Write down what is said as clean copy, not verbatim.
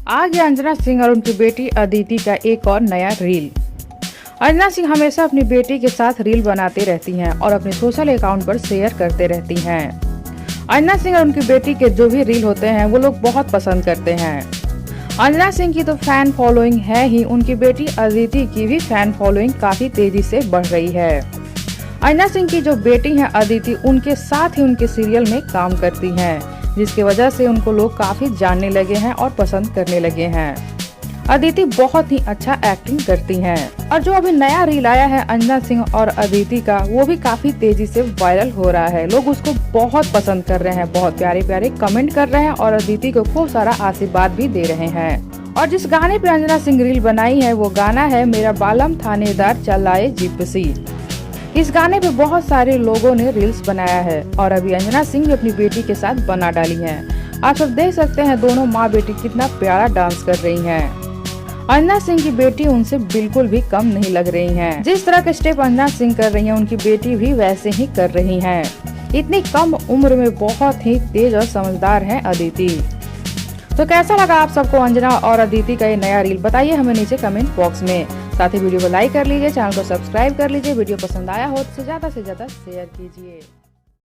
आ गया अंजना सिंह और उनकी बेटी अदिति का एक और नया रील। अंजना सिंह हमेशा अपनी बेटी के साथ रील बनाती रहती हैं और अपने सोशल अकाउंट पर शेयर करते रहती हैं। अंजना सिंह और उनकी बेटी के जो भी रील होते हैं वो लोग बहुत पसंद करते हैं। अंजना सिंह की तो फैन फॉलोइंग है ही, उनकी बेटी अदिति की भी फैन फॉलोइंग काफी तेजी से बढ़ रही है। अंजना सिंह की जो बेटी है अदिति, उनके साथ ही उनके सीरियल में काम करती हैं, जिसकी वजह से उनको लोग काफी जानने लगे हैं और पसंद करने लगे हैं। अदिति बहुत ही अच्छा एक्टिंग करती हैं और जो अभी नया रील आया है अंजना सिंह और अदिति का, वो भी काफी तेजी से वायरल हो रहा है। लोग उसको बहुत पसंद कर रहे हैं, बहुत प्यारे प्यारे कमेंट कर रहे हैं और अदिति को खूब सारा आशीर्वाद भी दे रहे हैं। और जिस गाने पे अंजना सिंह रील बनाई है वो गाना है मेरा बालम थानेदार चलाए जिप्सी। इस गाने पे बहुत सारे लोगों ने रील्स बनाया है और अभी अंजना सिंह भी अपनी बेटी के साथ बना डाली हैं। आप सब देख सकते हैं दोनों माँ बेटी कितना प्यारा डांस कर रही हैं। अंजना सिंह की बेटी उनसे बिल्कुल भी कम नहीं लग रही हैं। जिस तरह के स्टेप अंजना सिंह कर रही हैं, उनकी बेटी भी वैसे ही कर रही हैं। इतनी कम उम्र में बहुत ही तेज और समझदार हैं अदिति। तो कैसा लगा आप सबको अंजना और अदिति का ये नया रील, बताइए हमें नीचे कमेंट बॉक्स में। साथ ही वीडियो को लाइक कर लीजिए, चैनल को सब्सक्राइब कर लीजिए। वीडियो पसंद आया हो तो ज्यादा से ज्यादा शेयर कीजिए।